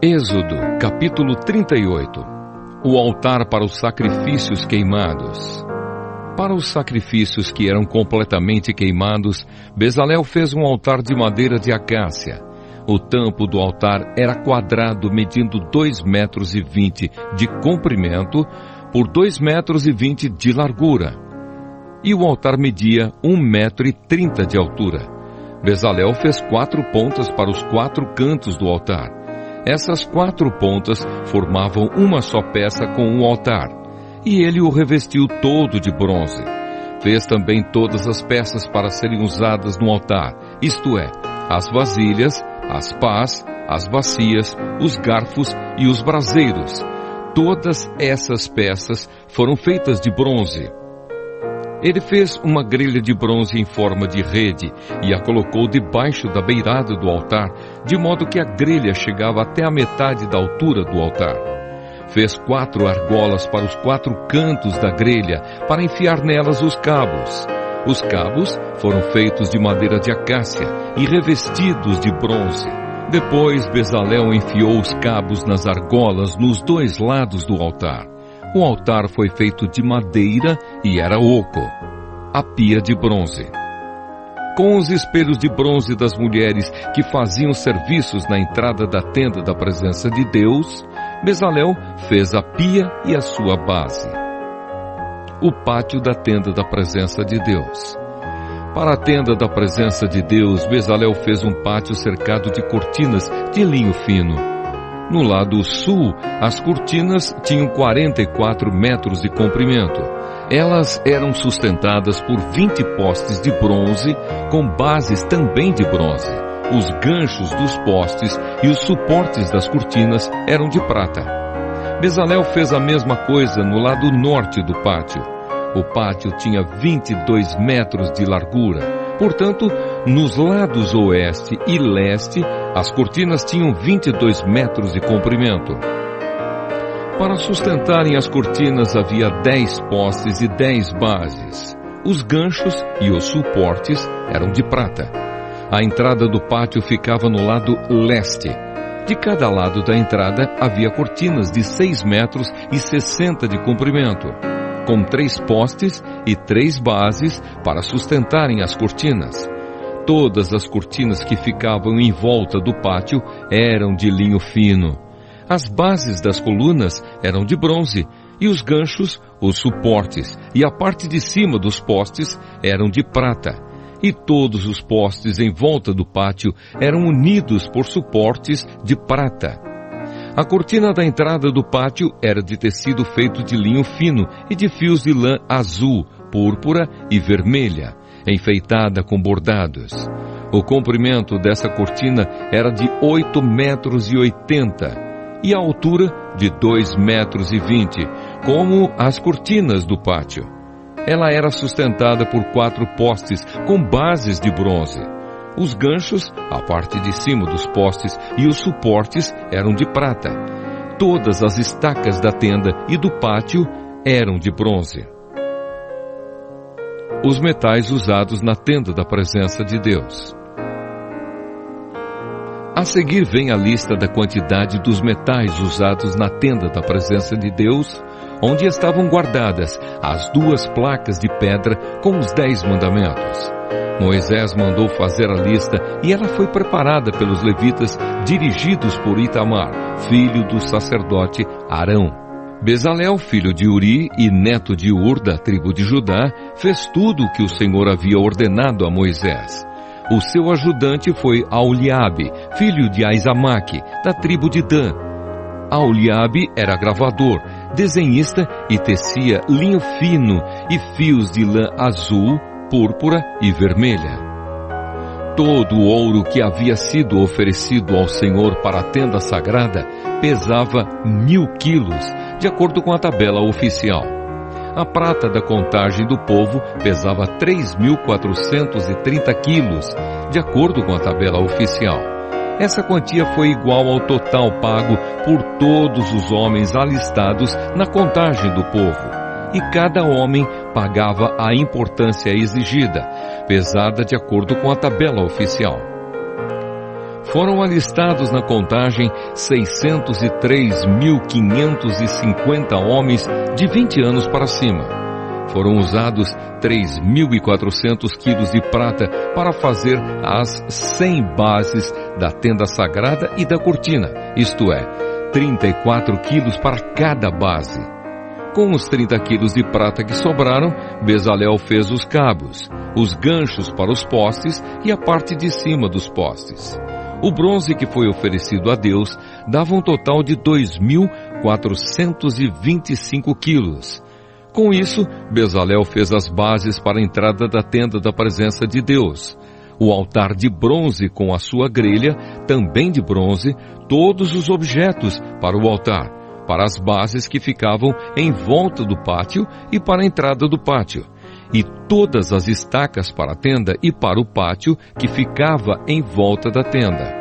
Êxodo, capítulo 38. O altar para os sacrifícios queimados. Para os sacrifícios que eram completamente queimados, Bezalel fez um altar de madeira de acácia. O tampo do altar era quadrado, medindo 2,20 metros de comprimento por 2,20 metros de largura. E o altar media 1,30 metro de altura. Bezalel fez 4 pontas para os 4 cantos do altar. Essas 4 pontas formavam uma só peça com o altar, e ele o revestiu todo de bronze. Fez também todas as peças para serem usadas no altar, isto é, as vasilhas, as pás, as bacias, os garfos e os braseiros. Todas essas peças foram feitas de bronze. Ele fez uma grelha de bronze em forma de rede e a colocou debaixo da beirada do altar, de modo que a grelha chegava até a metade da altura do altar. Fez 4 argolas para os 4 cantos da grelha, para enfiar nelas os cabos. Os cabos foram feitos de madeira de acácia e revestidos de bronze. Depois Bezalel enfiou os cabos nas argolas nos 2 lados do altar. O altar foi feito de madeira e era oco. A pia de bronze. Com os espelhos de bronze das mulheres que faziam serviços na entrada da tenda da presença de Deus, Bezalel fez a pia e a sua base. O pátio da tenda da presença de Deus. Para a tenda da presença de Deus, Bezalel fez um pátio cercado de cortinas de linho fino. No lado sul, as cortinas tinham 44 metros de comprimento. Elas eram sustentadas por 20 postes de bronze, com bases também de bronze. Os ganchos dos postes e os suportes das cortinas eram de prata. Bezalel fez a mesma coisa no lado norte do pátio. O pátio tinha 22 metros de largura. Portanto, nos lados oeste e leste, as cortinas tinham 22 metros de comprimento. Para sustentarem as cortinas havia 10 postes e 10 bases. Os ganchos e os suportes eram de prata. A entrada do pátio ficava no lado leste. De cada lado da entrada havia cortinas de 6 metros e 60 de comprimento, com 3 postes e 3 bases para sustentarem as cortinas. Todas as cortinas que ficavam em volta do pátio eram de linho fino. As bases das colunas eram de bronze, e os ganchos, os suportes e a parte de cima dos postes eram de prata. E todos os postes em volta do pátio eram unidos por suportes de prata. A cortina da entrada do pátio era de tecido feito de linho fino e de fios de lã azul, púrpura e vermelha, enfeitada com bordados. O comprimento dessa cortina era de 8,80 metros e a altura de 2,20 metros, como as cortinas do pátio. Ela era sustentada por 4 postes com bases de bronze. Os ganchos, a parte de cima dos postes e os suportes eram de prata. Todas as estacas da tenda e do pátio eram de bronze. Os metais usados na tenda da presença de Deus. A seguir vem a lista da quantidade dos metais usados na tenda da presença de Deus, onde estavam guardadas as 2 placas de pedra com os 10 mandamentos. Moisés mandou fazer a lista e ela foi preparada pelos levitas, dirigidos por Itamar, filho do sacerdote Arão. Bezalel, filho de Uri e neto de Ur, da tribo de Judá, fez tudo o que o Senhor havia ordenado a Moisés. O seu ajudante foi Aholiabe, filho de Aizamaque, da tribo de Dan. Aholiabe era gravador, desenhista e tecia linho fino e fios de lã azul, púrpura e vermelha. Todo o ouro que havia sido oferecido ao Senhor para a tenda sagrada pesava 1.000 quilos, de acordo com a tabela oficial. A prata da contagem do povo pesava 3.430 quilos, de acordo com a tabela oficial. Essa quantia foi igual ao total pago por todos os homens alistados na contagem do povo. E cada homem pagava a importância exigida, pesada de acordo com a tabela oficial. Foram alistados na contagem 603.550 homens de 20 anos para cima. Foram usados 3.400 quilos de prata para fazer as 100 bases da tenda sagrada e da cortina, isto é, 34 quilos para cada base. Com os 30 quilos de prata que sobraram, Bezalel fez os cabos, os ganchos para os postes e a parte de cima dos postes. O bronze que foi oferecido a Deus dava um total de 2.425 quilos. Com isso, Bezalel fez as bases para a entrada da tenda da presença de Deus. O altar de bronze com a sua grelha, também de bronze, todos os objetos para o altar, para as bases que ficavam em volta do pátio e para a entrada do pátio, e todas as estacas para a tenda e para o pátio que ficava em volta da tenda.